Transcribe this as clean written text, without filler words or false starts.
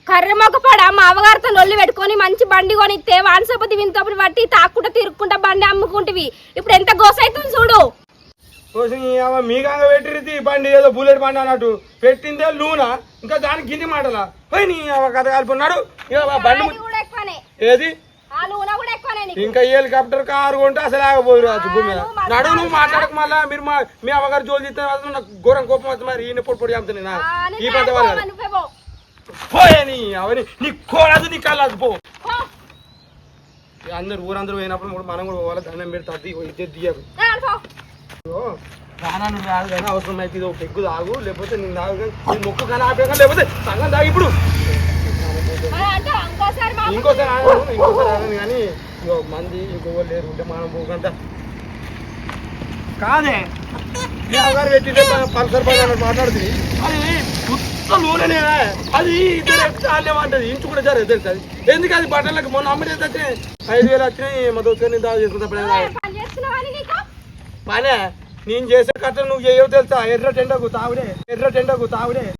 కర్రెమొక్కపాడ మా అవ్వగారితో నొల్లి పెట్టుకొని మంచి బండి కొనిస్తే వానసపతి వింతప్పుడు పట్టి తాక్కుంటా తిరుక్కుంటా బండి అమ్ముకుంటివి ఇప్పుడు ఎంత గోస అవుతుంది చూడు. మీకంగా పెట్టిరిది బండి ఏదో బుల్లెట్ బండి అన్నట్టు పెట్టిందే లూనా ఇంకా దానికి గిన్ని మాటలా పోయి నీ కథ కలిపిన్నాడు బండి ఏది ఇంకా హెలికాప్టర్ కారు కొంటే అసలు ఆగపోయి భూమి మీద నడు నువ్వు మాట్లాడక మళ్ళా మీరు మీ అమ్మగారు జోలు తీస్తే నాకు ఘోరం కోపం వస్తుంది మరి ఈయన పొడి పొడి అమ్ముతున్నా ఈ పెద్ద వాళ్ళు పోయని అవని నీ కోరదు నీ కళ్ళదు పో అందరు ఊరందరూ పోయినప్పుడు మనం కూడా పోవాలి దండం పెడితే అది ఇద్దరు దియకు రానా నువ్వు రాదు కానీ అవసరం అయితే ఇది పెగ్గు తాగు లేకపోతే నేను తాగు కానీ మొక్కు కానీ ఆపేక లేకపోతే సంగం తాగు ఇప్పుడు ఇంకోసారి ఆగను కానీ మంది ఇంకో లేరు ఉంటే మనం పోకంతా కాదే గారు పెట్టింటే పల్సర్ పై మాట్లాడుతుంది అది మొత్తం నూనెనే అది ఇద్దరు ఇంచు కూడా జరగదు తెలుసు అది ఎందుకు అది బట్టలకు మొన్న అమ్మడి వచ్చినాయి 5,000 వచ్చినాయి మా దోస్తు నేను దావ చేసుకుంటా పనే నేను చేసే కథ నువ్వు చేయవు తెలుసా ఎర్ర టెండకు తావుడే